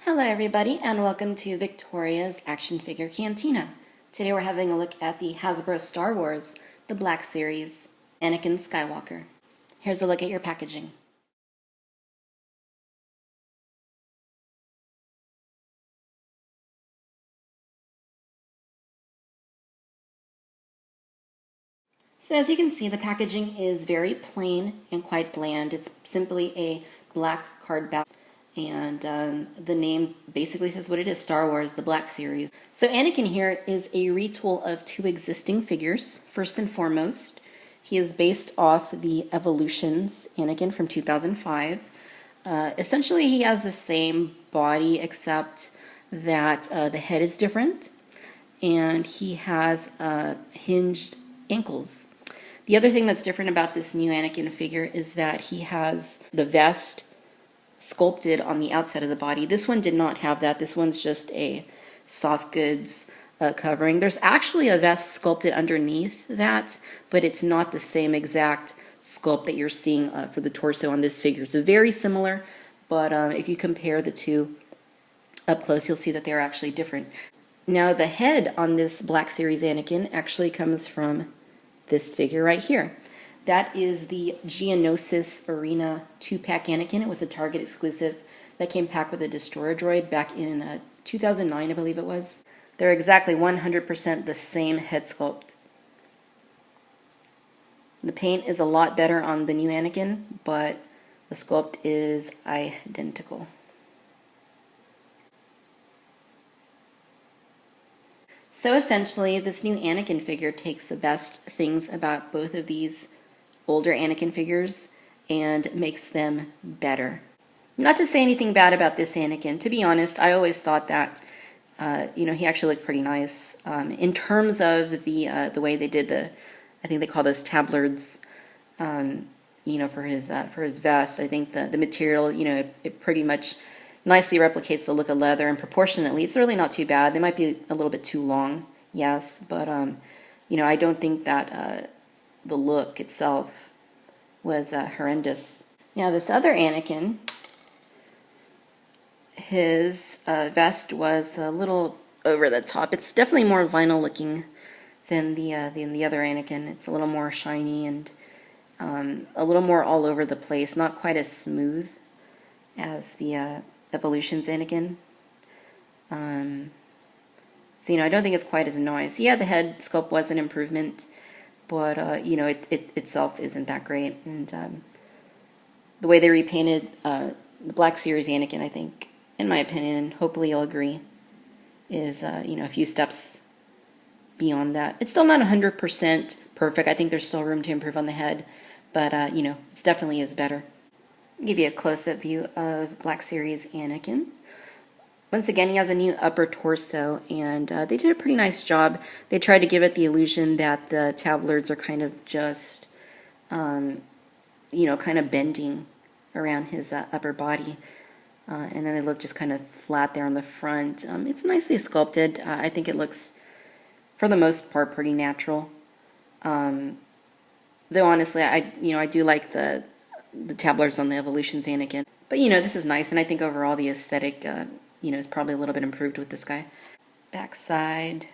Hello everybody and welcome to Victoria's Action Figure Cantina. Today we're having a look at the Hasbro Star Wars, the Black Series, Anakin Skywalker. Here's a look at your packaging. So as you can see, the packaging is very plain and quite bland. It's simply a black card back. And the name basically says what it is, Star Wars, the Black Series. So Anakin here is a retool of two existing figures. First and foremost, he is based off the Evolutions Anakin from 2005. Essentially, he has the same body except that the head is different and he has hinged ankles. The other thing that's different about this new Anakin figure is that he has the vest sculpted on the outside of the body. This one did not have that. This one's just a soft goods covering. There's actually a vest sculpted underneath that, but it's not the same exact sculpt that you're seeing for the torso on this figure. So very similar, but if you compare the two up close, you'll see that they're actually different. Now the head on this Black Series Anakin actually comes from this figure right here. That is the Geonosis Arena 2-pack Anakin. It was a Target exclusive that came packed with a Destroyer droid back in 2009, I believe it was. They're exactly 100% the same head sculpt. The paint is a lot better on the new Anakin, but the sculpt is identical. So essentially, this new Anakin figure takes the best things about both of these older Anakin figures and makes them better. Not to say anything bad about this Anakin. To be honest, I always thought that he actually looked pretty nice. In terms of the way they did I think they call those tablards, for his vest. I think the material, it pretty much nicely replicates the look of leather, and proportionately, it's really not too bad. They might be a little bit too long, yes, but I don't think that the look itself was horrendous. Now this other Anakin, his vest was a little over the top. It's definitely more vinyl looking than the other Anakin. It's a little more shiny and a little more all over the place. Not quite as smooth as the Evolutions Anakin. So I don't think it's quite as nice. Yeah, the head sculpt was an improvement, but it itself isn't that great. And the way they repainted the Black Series Anakin, I think, in my opinion, and hopefully you'll agree, is a few steps beyond that. It's still not 100% perfect. I think there's still room to improve on the head, but it definitely is better. I'll give you a close-up view of Black Series Anakin. Once again, he has a new upper torso, and they did a pretty nice job. They tried to give it the illusion that the tablards are kind of just, kind of bending around his upper body. And then they look just kind of flat there on the front. It's nicely sculpted. I think it looks, for the most part, pretty natural. Though honestly, I do like the tablards on the Evolutions Anakin. But this is nice, and I think overall the aesthetic is probably a little bit improved with this guy. Backside.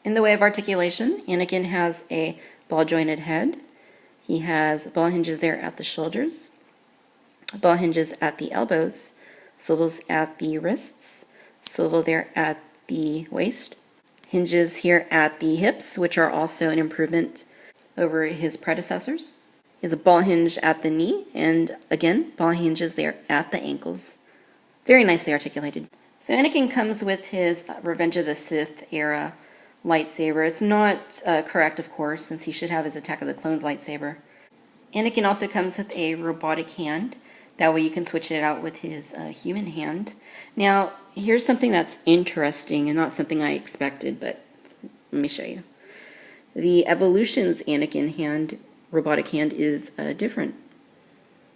In the way of articulation, Anakin has a ball-jointed head. He has ball hinges there at the shoulders, ball hinges at the elbows, swivels at the wrists, swivel there at the waist, hinges here at the hips, which are also an improvement over his predecessors. He has a ball hinge at the knee, and again, ball hinges there at the ankles. Very nicely articulated. So Anakin comes with his Revenge of the Sith era lightsaber. It's not correct, of course, since he should have his Attack of the Clones lightsaber. Anakin also comes with a robotic hand. That way you can switch it out with his human hand. Now, here's something that's interesting and not something I expected, but let me show you. The Evolutions Anakin hand, robotic hand, is different.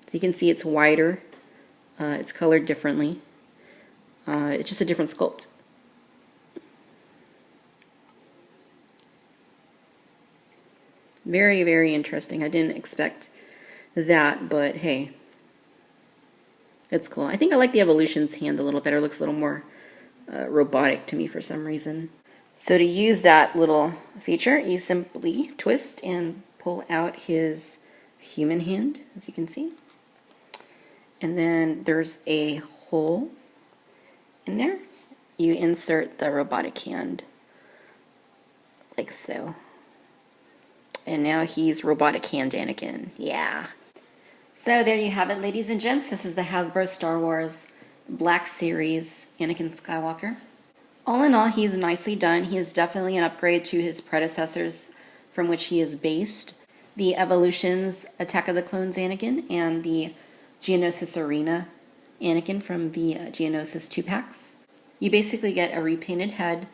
So you can see it's wider. It's colored differently. It's just a different sculpt. Very, very interesting. I didn't expect that, but hey. It's cool. I think I like the Evolution's hand a little better. It looks a little more robotic to me for some reason. So to use that little feature, you simply twist and pull out his human hand, as you can see. And then there's a hole in there. You insert the robotic hand like so. And now he's robotic hand Anakin. Yeah. So there you have it, ladies and gents. This is the Hasbro Star Wars Black Series Anakin Skywalker. All in all, he's nicely done. He is definitely an upgrade to his predecessors from which he is based. The Evolutions Attack of the Clones Anakin and the Geonosis Arena Anakin from the Geonosis 2-packs. You basically get a repainted head,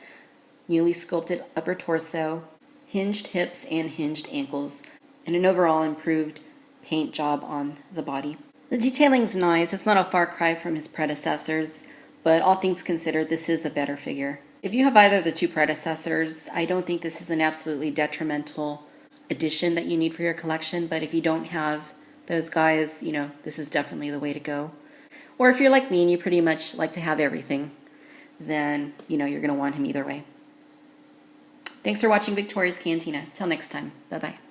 newly sculpted upper torso, hinged hips and hinged ankles, and an overall improved paint job on the body. The detailing's nice. It's not a far cry from his predecessors, but all things considered, this is a better figure. If you have either of the two predecessors, I don't think this is an absolutely detrimental addition that you need for your collection, but if you don't have those guys, you know, this is definitely the way to go. Or if you're like me and you pretty much like to have everything, then, you know, you're going to want him either way. Thanks for watching Victoria's Cantina. Till next time. Bye-bye.